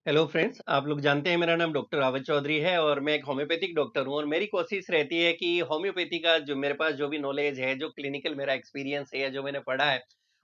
Hello friends, आप लोग जानते हैं मेरा नाम डॉक्टर रावत चौधरी है और मैं एक होम्योपैथिक डॉक्टर हूँ और मेरी कोशिश रहती है कि होम्योपैथी का जो मेरे पास जो भी नॉलेज है, जो क्लिनिकल मेरा एक्सपीरियंस है या जो मैंने पढ़ा है,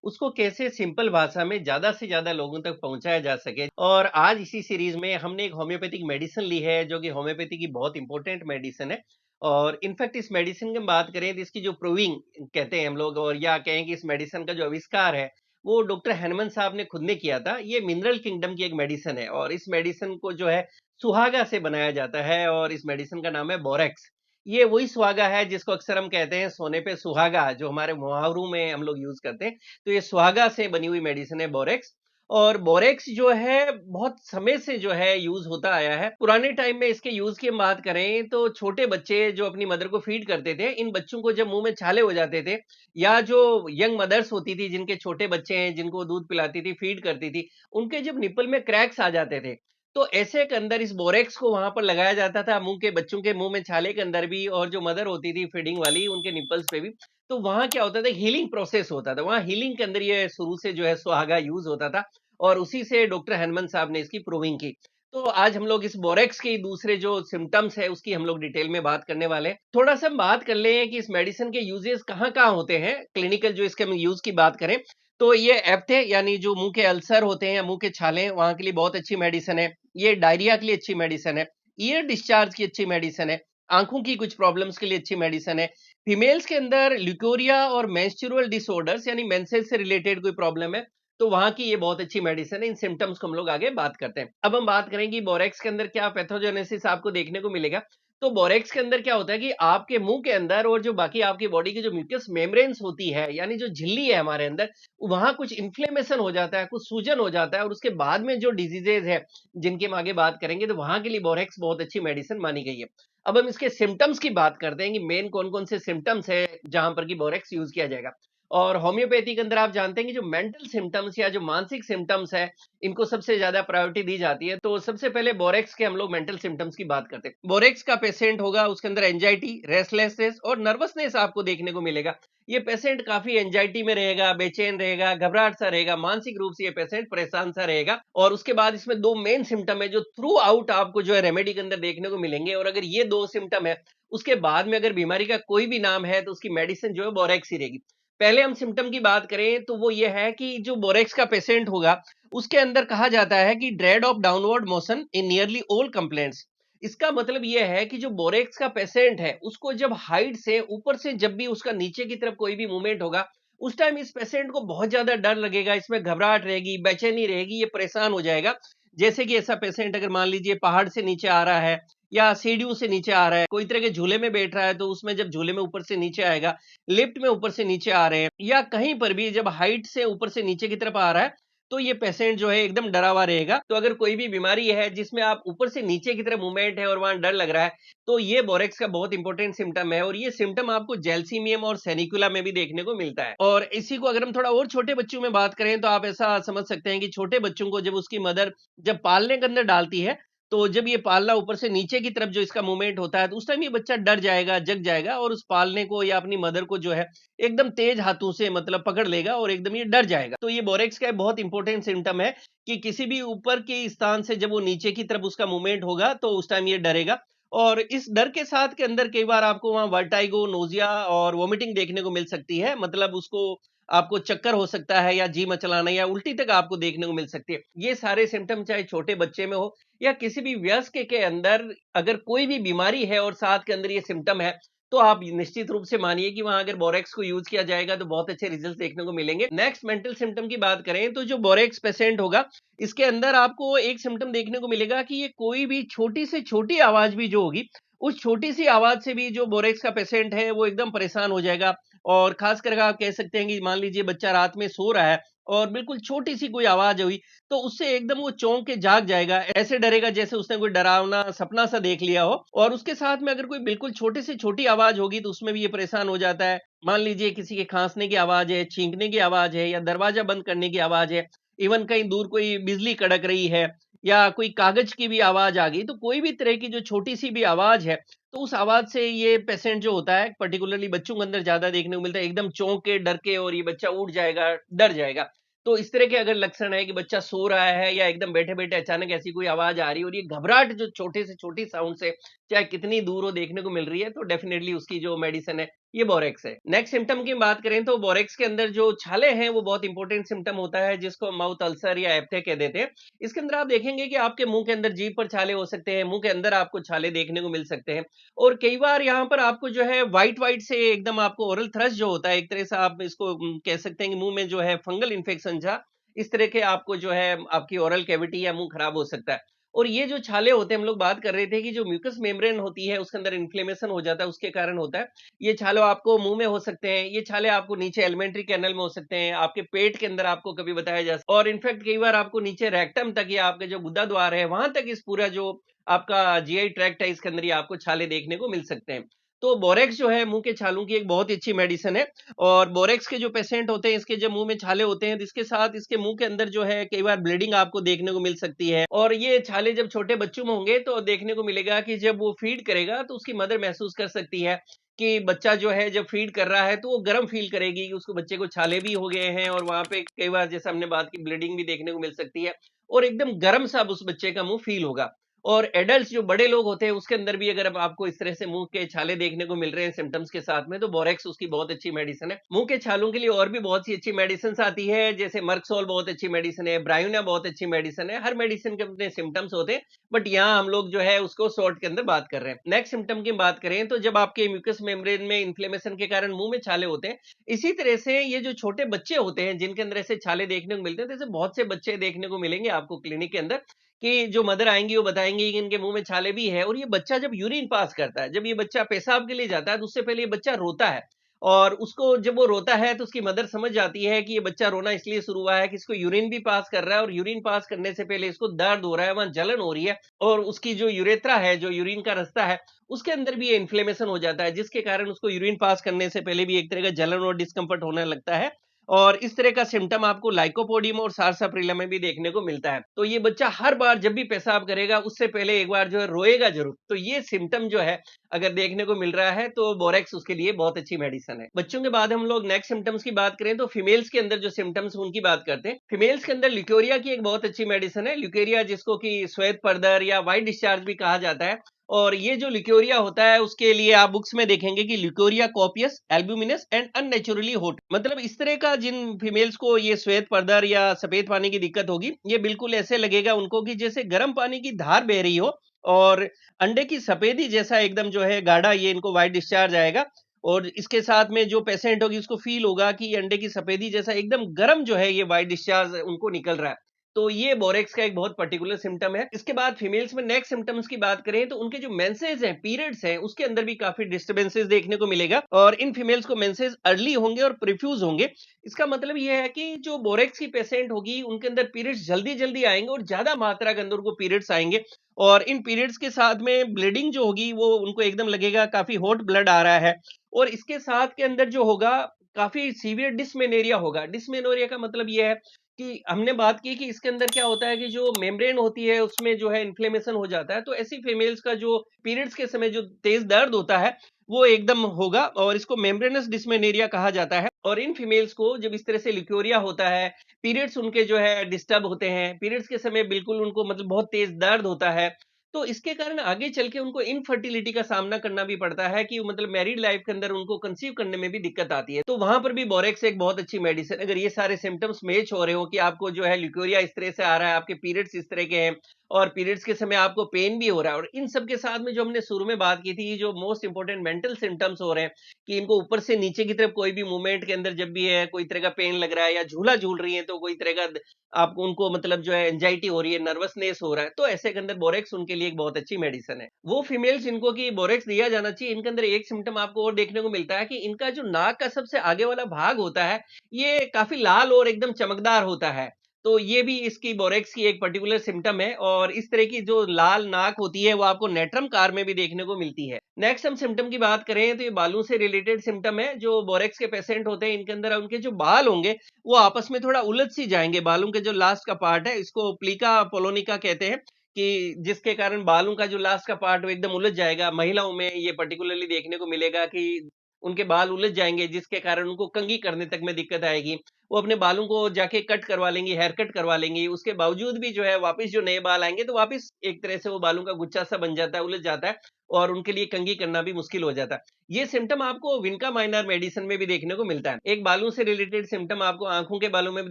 उसको कैसे सिंपल भाषा में ज़्यादा से ज़्यादा लोगों तक पहुँचाया जा सके। और आज इसी सीरीज़ में हमने एक होम्योपैथिक मेडिसिन ली है, जो कि होम्योपैथी की बहुत इंपॉर्टेंट मेडिसिन है। और इनफैक्ट इस मेडिसिन की हम बात करें तो इसकी जो प्रूविंग कहते हैं हम लोग और या कहें कि इस मेडिसिन का जो आविष्कार है, वो डॉक्टर हैनमन साहब ने खुद ने किया था। ये मिनरल किंगडम की एक मेडिसिन है और इस मेडिसिन को जो है सुहागा से बनाया जाता है और इस मेडिसिन का नाम है बोरेक्स। ये वही सुहागा है जिसको अक्सर हम कहते हैं सोने पे सुहागा, जो हमारे मुहावरों में हम लोग यूज करते हैं। तो ये सुहागा से बनी हुई मेडिसिन है बोरेक्स। और बोरेक्स जो है बहुत समय से जो है यूज होता आया है। पुराने टाइम में इसके यूज की हम बात करें तो छोटे बच्चे जो अपनी मदर को फीड करते थे, इन बच्चों को जब मुंह में छाले हो जाते थे या जो यंग मदर्स होती थी जिनके छोटे बच्चे हैं, जिनको दूध पिलाती थी, फीड करती थी, उनके जब निप्पल में क्रैक्स आ जाते थे, तो ऐसे के अंदर इस बोरेक्स को वहां पर लगाया जाता था मुंह के बच्चों के मुंह में छाले के अंदर भी और जो मदर होती थी फीडिंग वाली उनके निप्पल्स पे भी। तो वहां क्या होता था, हीलिंग प्रोसेस होता था, वहां हीलिंग के अंदर ये शुरू से जो है सुहागा यूज होता था और उसी से डॉक्टर हनुमान साहब ने इसकी प्रूविंग की। तो आज हम लोग इस बोरेक्स के दूसरे जो सिम्टम्स है उसकी हम लोग डिटेल में बात करने वाले हैं। थोड़ा सा हम बात कर लें कि इस मेडिसिन के यूजेस कहाँ-कहाँ होते हैं, क्लिनिकल जो इसके हम यूज की बात करें, तो ये एप्थे यानी जो मुँह के अल्सर होते हैं या मुँह के छाले, वहाँ के लिए बहुत अच्छी मेडिसिन है। ये डायरिया के लिए अच्छी मेडिसिन है, ईयर डिस्चार्ज की अच्छी मेडिसिन है, आँखों की कुछ प्रॉब्लम्स के लिए अच्छी मेडिसिन है। फीमेल्स के अंदर ल्यूकोरिया और मेंस्ट्रुअल डिसऑर्डर्स यानी मेंसेस से रिलेटेड कोई प्रॉब्लम है, तो वहाँ की ये बहुत अच्छी मेडिसिन है। इन सिम्पटम्स को हम लोग आगे बात करते हैं। अब हम बात करें कि बोरेक्स के अंदर क्या पैथोजेनेसिस आपको देखने को मिलेगा। तो बोरेक्स के अंदर क्या होता है कि आपके मुँह के अंदर और जो बाकी आपकी बॉडी की जो म्यूकस मेम्ब्रेन्स होती है, यानी जो झिल्ली है हमारे अंदर, वहाँ कुछ इन्फ्लेमेशन हो जाता है, कुछ सूजन हो जाता है और उसके बाद में जो डिजीजेज़ है, जिनकी हम आगे बात करेंगे, तो वहाँ के लिए बोरेक्स बहुत अच्छी मेडिसिन मानी गई है। अब हम इसके सिम्पटम्स की बात करते हैं कि मेन कौन-कौन से सिम्पटम्स है, जहाँ पर कि बोरेक्स यूज़ किया जाएगा। और होम्योपैथी के अंदर आप जानते हैं कि जो मेंटल सिम्पटम्स या जो मानसिक सिम्पटम्स है, इनको सबसे ज़्यादा प्रायोरिटी दी जाती है। तो सबसे पहले बोरेक्स के हम लोग मेंटल सिम्पटम्स की बात करते हैं। बोरेक्स का पेशेंट होगा, उसके अंदर एंग्जायटी, रेस्टलेसनेस और नर्वसनेस आपको देखने को मिलेगा। ये पेशेंट काफ़ी एंग्जायटी में रहेगा, बेचैन रहेगा, घबराहट सा रहेगा, मानसिक रूप से ये पेशेंट परेशान सा रहेगा। और उसके बाद इसमें 2 मेन सिम्पटम है जो थ्रू आउट आपको जो है रेमेडी के अंदर देखने को मिलेंगे और अगर ये 2 सिम्पटम है, उसके बाद में अगर बीमारी का कोई भी नाम है, तो उसकी मेडिसिन जो है बोरेक्स ही रहेगी। पहले हम सिम्पटम की बात करें तो वो ये है कि जो बोरेक्स का पेशेंट होगा, उसके अंदर कहा जाता है कि dread of downward motion in nearly all complaints. इसका मतलब ये है कि जो बोरेक्स का पेशेंट है, उसको जब हाइट से ऊपर से जब भी उसका नीचे की तरफ कोई भी मूवमेंट होगा, उस टाइम इस पेशेंट को बहुत ज़्यादा डर लगेगा, इसमें घबराहट रहेगी, बेचैनी रहेगी, ये परेशान हो जाएगा। जैसे कि ऐसा पेशेंट अगर मान लीजिए पहाड़ से नीचे आ रहा है या सीढ़ियों से नीचे आ रहा है, कोई तरह के झूले में बैठ रहा है, तो उसमें जब झूले में ऊपर से नीचे आएगा, लिफ्ट में ऊपर से नीचे आ रहे हैं या कहीं पर भी जब हाइट से ऊपर से नीचे की तरफ आ रहा है, तो ये पेशेंट जो है एकदम डरा हुआ रहेगा। तो अगर कोई भी बीमारी है जिसमें आप ऊपर से नीचे की तरफ मूवमेंट है और वहाँ डर लग रहा है, तो ये बोरेक्स का बहुत इंपॉर्टेंट सिम्पटम है और ये सिम्पटम आपको जेल्सीमियम और सेनिकुला में भी देखने को मिलता है। और इसी को अगर हम थोड़ा और छोटे बच्चों में बात करें, तो आप ऐसा समझ सकते हैं कि छोटे बच्चों को जब उसकी मदर जब पालने के अंदर डालती है, तो जब ये पालना ऊपर से नीचे की तरफ जो इसका मूवमेंट होता है, तो उस टाइम ये बच्चा डर जाएगा, जग जाएगा और उस पालने को या अपनी मदर को जो है एकदम तेज हाथों से मतलब पकड़ लेगा और एकदम ये डर जाएगा। तो ये बोरेक्स का एक बहुत इंपॉर्टेंट सिम्पटम है कि किसी भी ऊपर के स्थान से जब वो नीचे की तरफ उसका मूवमेंट होगा, तो उस टाइम ये डरेगा। और इस डर के साथ के अंदर कई बार आपको वहाँ वर्टाइगो, नोज़िया और वोमिटिंग देखने को मिल सकती है। मतलब उसको आपको चक्कर हो सकता है या जी मचलाना या उल्टी तक आपको देखने को मिल सकती है। ये सारे सिम्पटम चाहे छोटे बच्चे में हो या किसी भी वयस्क के अंदर अगर कोई भी बीमारी है और साथ के अंदर ये सिम्पटम है, तो आप निश्चित रूप से मानिए कि वहाँ अगर बोरेक्स को यूज़ किया जाएगा तो बहुत अच्छे रिजल्ट्स देखने को मिलेंगे। नेक्स्ट मेंटल सिम्पटम की बात करें तो जो बोरेक्स पेशेंट होगा, इसके अंदर आपको एक सिम्पटम देखने को मिलेगा कि ये कोई भी छोटी से छोटी आवाज़ भी जो होगी, उस छोटी सी आवाज़ से भी जो बोरेक्स का पेशेंट है वो एकदम परेशान हो जाएगा। और ख़ास करके आप कह सकते हैं कि मान लीजिए बच्चा रात में सो रहा है और बिल्कुल छोटी-सी कोई आवाज़ हुई, तो उससे एकदम वो चौंक के जाग जाएगा। ऐसे डरेगा जैसे उसने कोई डरावना सपना-सा देख लिया हो और उसके साथ में अगर कोई बिल्कुल छोटी से छोटी आवाज़ होगी, तो उसमें भी ये परेशान हो जाता है। मान लीजिए किसी के खाँसने की आवाज़ है, छींकने की आवाज़ है या दरवाज़ा बंद करने की आवाज़ है, इवन कहीं दूर कोई बिजली कड़क रही है या कोई कागज़ की भी आवाज़ आ गई, तो कोई भी तरह की जो छोटी-सी भी आवाज़ है, तो उस आवाज़ से ये पेशेंट जो होता है, पर्टिकुलरली बच्चों के अंदर ज़्यादा देखने को मिलता है, एकदम चौंक के, डर के और ये बच्चा उठ जाएगा, डर जाएगा। तो इस तरह के अगर लक्षण है कि बच्चा सो रहा है या एकदम बैठे-बैठे अचानक ऐसी कोई आवाज़ आ रही है और ये घबराहट जो छोटे से छोटी साउंड से चाहे कितनी दूर हो देखने को मिल रही है, तो डेफिनिटली उसकी जो मेडिसिन है, ये बोरेक्स है। नेक्स्ट सिम्पटम की बात करें तो बोरेक्स के अंदर जो छाले हैं, वो बहुत इंपॉर्टेंट सिम्पटम होता है जिसको माउथ अल्सर या एप्टे कह देते हैं। इसके अंदर आप देखेंगे कि आपके मुँह के अंदर जीभ पर छाले हो सकते हैं, मुँह के अंदर आपको छाले देखने को मिल सकते हैं और कई बार यहाँ पर आपको जो है व्हाइट-व्हाइट से एकदम आपको ओरल थ्रश जो होता है, एक तरह से आप इसको कह सकते हैं कि मुँह में जो है फंगल इन्फेक्शन था, इस तरह के आपको जो है आपकी ओरल कैविटी या मुँह खराब हो सकता है। और ये जो छाले होते हैं हम लोग बात कर रहे थे कि जो म्यूकस मेम्ब्रेन होती है उसके अंदर इन्फ्लेमेशन हो जाता है उसके कारण होता है। ये छाले आपको मुँह में हो सकते हैं, ये छाले आपको नीचे एलिमेंट्री कैनल में हो सकते हैं, आपके पेट के अंदर आपको कभी बताया जा और इनफैक्ट कई बार आपको नीचे रेक्टम तक या आपके जो गुदा द्वार है वहाँ तक इस पूरा जो आपका जीआई ट्रैक्ट है इसके अंदर ये आपको छाले देखने को मिल सकते हैं। तो बोरेक्स जो है मुँह के छालों की एक बहुत ही अच्छी मेडिसिन है और बोरेक्स के जो पेशेंट होते हैं इसके जब मुँह में छाले होते हैं तो इसके साथ इसके मुँह के अंदर जो है कई बार ब्लीडिंग आपको देखने को मिल सकती है और ये छाले जब छोटे बच्चों में होंगे तो देखने को मिलेगा कि जब वो फीड करेगा तो उसकी मदर महसूस कर सकती है कि बच्चा जो है जब फीड कर रहा है तो वो गर्म फील करेगी कि उसको बच्चे को छाले भी हो गए हैं और वहाँ पे कई बार जैसे हमने बात की ब्लीडिंग भी देखने को मिल सकती है और एकदम गर्म सा उस बच्चे का मुँह फील होगा। और एडल्ट्स जो बड़े लोग होते हैं उसके अंदर भी अगर अब आपको इस तरह से मुंह के छाले देखने को मिल रहे हैं सिम्टम्स के साथ में तो बोरेक्स उसकी बहुत अच्छी मेडिसिन है। मुंह के छालों के लिए और भी बहुत सी अच्छी मेडिसिन आती है जैसे मर्कसोल बहुत अच्छी मेडिसिन है, ब्रायोना बहुत अच्छी मेडिसिन है। हर मेडिसिन के अपने सिम्टम्स होते हैं बट यहाँ हम लोग जो है उसको शॉर्ट के अंदर बात कर रहे हैं। नेक्स्ट सिम्टम की बात करें तो जब आपके म्यूकस मेम्ब्रेन में इन्फ्लेमेशन के कारण मुंह में छाले होते हैं, इसी तरह से ये जो छोटे बच्चे होते हैं जिनके अंदर ऐसे छाले देखने को मिलते हैं, जैसे बहुत से बच्चे देखने को मिलेंगे आपको क्लिनिक के अंदर कि जो मदर आएँगी वो बताएँगी कि इनके मुँह में छाले भी है और ये बच्चा जब यूरिन पास करता है, जब ये बच्चा पेशाब के लिए जाता है तो उससे पहले ये बच्चा रोता है और उसको जब वो रोता है तो उसकी मदर समझ जाती है कि ये बच्चा रोना इसलिए शुरू हुआ है कि इसको यूरिन भी पास कर रहा है और यूरिन पास करने से पहले इसको दर्द हो रहा है, वहाँ जलन हो रही है और उसकी जो यूरेथ्रा है, जो यूरिन का रास्ता है, उसके अंदर भी ये इन्फ्लेमेशन हो जाता है जिसके कारण उसको यूरिन पास करने से पहले भी एक तरह का जलन और डिस्कम्फर्ट होने लगता है। और इस तरह का सिम्पटम आपको लाइकोपोडियम और सारसाप्रिला में भी देखने को मिलता है। तो ये बच्चा हर बार जब भी पेशाब करेगा उससे पहले एक बार जो है रोएगा ज़रूर। तो ये सिम्पटम जो है अगर देखने को मिल रहा है तो बोरेक्स उसके लिए बहुत अच्छी मेडिसिन है। बच्चों के बाद हम लोग नेक्स्ट सिम्पटम्स की बात करें तो फीमेल्स के अंदर जो सिम्पटम्स उनकी बात करते हैं। फीमेल्स के अंदर ल्यूकेरिया की एक बहुत अच्छी मेडिसिन है। ल्यूकेरिया जिसको कि श्वेत परदर या व्हाइट डिस्चार्ज भी कहा जाता है। और ये जो ल्यूकेरिया होता है उसके लिए आप बुक्स में देखेंगे कि leucorrhoea copious, albuminous and unnaturally hot, मतलब इस तरह का जिन फीमेल्स को ये श्वेत परदर या सफेद पानी की दिक्कत होगी, ये बिल्कुल ऐसे लगेगा उनको कि जैसे गर्म पानी की धार बह रही हो और अंडे की सफेदी जैसा एकदम जो है गाढ़ा ये इनको व्हाइट डिस्चार्ज आएगा और इसके साथ में जो पेशेंट होगी उसको फील होगा कि अंडे की सफेदी जैसा एकदम गर्म जो है ये व्हाइट डिस्चार्ज उनको निकल रहा है। तो ये बोरेक्स का एक बहुत पर्टिकुलर सिम्टम है। इसके बाद फीमेल्स में नेक्स्ट सिम्टम्स की बात करें तो उनके जो मेंसेस हैं, पीरियड्स हैं, उसके अंदर भी काफी डिस्टर्बेंसेस देखने को मिलेगा और इन फीमेल्स को मेंसेस अर्ली होंगे और प्रोफ्यूज होंगे। इसका मतलब ये है कि जो बोरेक्स की पेशेंट होगी उनके अंदर पीरियड्स जल्दी-जल्दी आएंगे और ज्यादा मात्रा के अंदर उनको पीरियड्स आएंगे और इन पीरियड्स के साथ में ब्लीडिंग जो होगी वो उनको एकदम लगेगा काफी हॉट ब्लड आ रहा है और इसके साथ के अंदर जो होगा काफी सीवियर डिस्मेनोरिया होगा। डिस्मेनोरिया का मतलब ये है कि हमने बात की कि इसके अंदर क्या होता है कि जो मेम्ब्रेन होती है उसमें जो है इन्फ्लेमेशन हो जाता है, तो ऐसी फीमेल्स का जो पीरियड्स के समय जो तेज दर्द होता है वो एकदम होगा और इसको मेम्ब्रेनस डिस्मेनोरिया कहा जाता है। और इन फीमेल्स को जब इस तरह से ल्यूकेरिया होता है, पीरियड्स उनके जो है डिस्टर्ब होते हैं, पीरियड्स के समय बिल्कुल उनको मतलब बहुत तेज दर्द होता है, तो इसके कारण आगे चल के उनको इनफर्टिलिटी का सामना करना भी पड़ता है कि मतलब मैरिड लाइफ के अंदर उनको कंसीव करने में भी दिक्कत आती है। तो वहां पर भी बोरेक्स एक बहुत अच्छी मेडिसिन, अगर ये सारे सिम्टम्स मैच हो रहे हो कि आपको जो है ल्यूकेरिया इस तरह से आ रहा है, आपके पीरियड्स इस तरह के हैं और पीरियड्स के समय आपको पेन भी हो रहा है और इन सब के साथ में जो हमने शुरू में बात की थी, जो मोस्ट इंपोर्टेंट मेंटल सिम्टम्स हो रहे हैं कि इनको ऊपर से नीचे की तरफ कोई भी मूवमेंट के अंदर जब भी है कोई तरह का पेन लग रहा है या झूला झूल रही है तो कोई तरह का आपको उनको मतलब जो है एंजाइटी हो रही है, नर्वसनेस हो रहा है, तो ऐसे के अंदर बोरेक्स उनके लिए एक बहुत अच्छी मेडिसिन है। वो फीमेल्स जिनको कि बोरेक्स दिया जाना चाहिए, इनके अंदर एक सिम्टम आपको और देखने को मिलता है कि इनका जो नाक का सबसे आगे वाला भाग होता है, ये काफी लाल और एकदम चमकदार होता है। तो ये भी इसकी बोरेक्स की एक पर्टिकुलर सिम्टम है और इस तरह की जो लाल नाक होती है वो आपको नेट्रम कार में भी देखने को मिलती है। नेक्स्ट हम सिम्टम की बात करें तो ये बालों से रिलेटेड सिम्टम है। जो बोरेक्स के पेशेंट होते हैं इनके अंदर उनके जो बाल होंगे वो आपस में थोड़ा उलझ सी जाएंगे। बालों के जो लास्ट का पार्ट है इसको प्लीका पोलोनिका कहते हैं कि जिसके कारण बालों का जो लास्ट का पार्ट वो एकदम उलझ जाएगा। महिलाओं में ये पर्टिकुलरली देखने को मिलेगा कि उनके बाल उलझ जाएँगे, जिसके कारण उनको कंघी करने तक में दिक्कत आएगी। वो अपने बालों को जाके कट करवा लेंगी, हेयर कट करवा लेंगी, उसके बावजूद भी जो है वापस जो नए बाल आएँगे, तो वापस एक तरह से वो बालों का गुच्छा-सा बन जाता है, उलझ जाता है और उनके लिए कंघी करना भी मुश्किल हो जाता है। ये सिम्पटम आपको विनका माइनर मेडिसिन में भी देखने को मिलता है। एक बालों से रिलेटेड सिम्पटम आपको आँखों के बालों में भी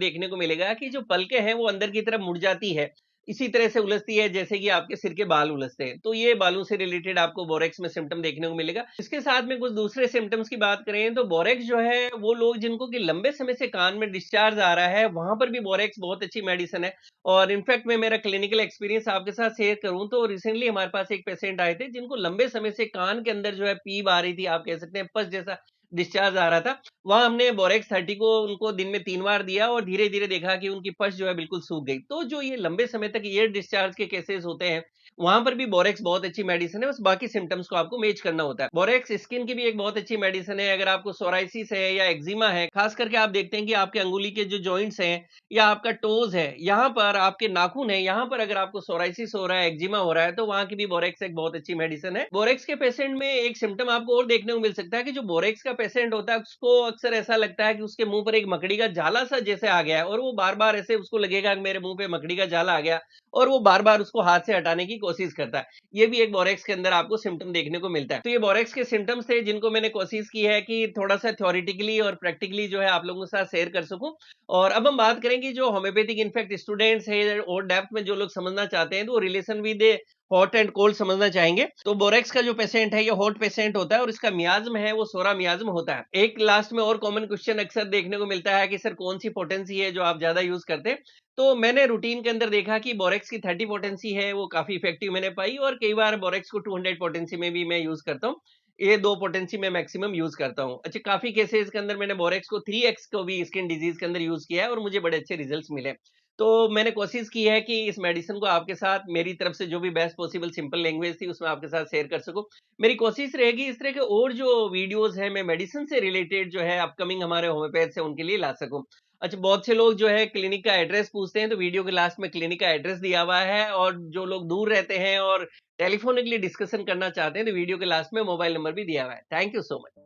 देखने को मिलेगा कि जो पलकें हैं, वो अंदर की तरफ मुड़ जाती है। इसी तरह से उलझती है जैसे कि आपके सिर के बाल उलझते हैं। तो ये बालों से रिलेटेड आपको बोरेक्स में सिम्पटम देखने को मिलेगा। इसके साथ में कुछ दूसरे सिम्पटम्स की बात करें तो बोरेक्स जो है वो लोग जिनको कि लंबे समय से कान में डिस्चार्ज आ रहा है, वहाँ पर भी बोरेक्स बहुत अच्छी मेडिसिन है। और इनफैक्ट मैं मेरा क्लिनिकल एक्सपीरियंस आपके साथ शेयर करूँ तो रिसेंटली हमारे पास एक पेशेंट आए थे जिनको लंबे समय से कान के अंदर जो है पीप आ रही थी, आप कह सकते हैं पस जैसा डिस्चार्ज आ रहा था। वहाँ हमने बोरेक्स 30 को उनको दिन में 3 बार दिया और धीरे-धीरे देखा कि उनकी पस जो है बिल्कुल सूख गई। तो जो ये लंबे समय तक ईयर डिस्चार्ज के केसेस होते हैं, वहाँ पर भी बोरेक्स बहुत अच्छी मेडिसिन है, बस बाकी सिम्पटम्स को आपको मैच करना होता है। बोरेक्स स्किन की भी एक बहुत अच्छी मेडिसिन है, अगर आपको सोराइसिस है या एक्जिमा है, खास करके आप देखते हैं कि आपके अंगुली के जो जॉइंट्स हैं या आपका टोज़ है, यहाँ पर आपके नाखून है, यहाँ पर अगर आपको सोराइसिस हो रहा है, एक्जिमा हो रहा है, तो वहाँ की भी बोरेक्स एक बहुत अच्छी मेडिसिन है। बोरेक्स के पेशेंट में एक सिम्पटम आपको और देखने को मिल सकता है कि जो बोरेक्स का पेशेंट होता है, उसको अक्सर ऐसा लगता है कि उसके मुँह पर एक मकड़ी का जाला-सा जैसे आ गया है और वो बार-बार ऐसे उसको लगेगा कि मेरे मुँह पे मकड़ी का जाला आ गया और वो बार-बार उसको हाथ से हटाने की कोशिश करता है। ये भी एक बोरेक्स के अंदर आपको सिम्पटम देखने को मिलता है। तो ये बोरेक्स के सिम्पटम्स थे जिनको मैंने कोशिश की है कि थोड़ा-सा थ्योरेटिकली और प्रैक्टिकली जो है आप लोगों के साथ शेयर कर सकूँ। और अब हम बात करेंगे जो होम्योपैथिक इनफैक्ट स्टूडेंट्स हैं और डेप्थ में जो लोग समझना चाहते हैं तो वो relation with hot and cold समझना चाहेंगे। तो बोरेक्स का जो पेशेंट है ये हॉट पेशेंट होता है और इसका मियाज़्म है वो सोरा मियाज़्म होता है। एक लास्ट में और कॉमन क्वेश्चन अक्सर देखने को मिलता है कि सर कौन-सी पोटेंसी है जो आप ज़्यादा यूज़ करते हैं? तो मैंने रूटीन के अंदर देखा कि बोरेक्स की 30 पोटेंसी है वो काफ़ी इफेक्टिव मैंने पाई और कई बार बोरेक्स को 200 पोटेंसी में भी मैं यूज़ करता हूँ। ये 2 पोटेंसी मैं मैक्सिमम यूज़ करता हूँ। अच्छा काफ़ी केसेज़ के अंदर मैंने बोरेक्स को 3x को भी स्किन डिज़ीज़ के अंदर यूज़ किया है और मुझे बड़े अच्छे रिज़ल्ट्स मिले। तो मैंने कोशिश की है कि इस मेडिसिन को आपके साथ मेरी तरफ से जो भी बेस्ट पॉसिबल सिंपल लैंग्वेज थी उसमें आपके साथ शेयर कर सकूँ। मेरी कोशिश रहेगी इस तरह के और जो वीडियोज़ हैं मैं मेडिसिन से रिलेटेड जो है अपकमिंग हमारे होम्योपैथ्स हैं उनके लिए ला सकूँ। अच्छा बहुत से लोग जो है क्लिनिक का एड्रेस पूछते हैं तो वीडियो के लास्ट में क्लिनिक का एड्रेस दिया हुआ है और जो लोग दूर रहते हैं और टेलीफोनिकली डिस्कशन करना चाहते हैं तो वीडियो के लास्ट में मोबाइल नंबर भी दिया हुआ है। Thank you so much.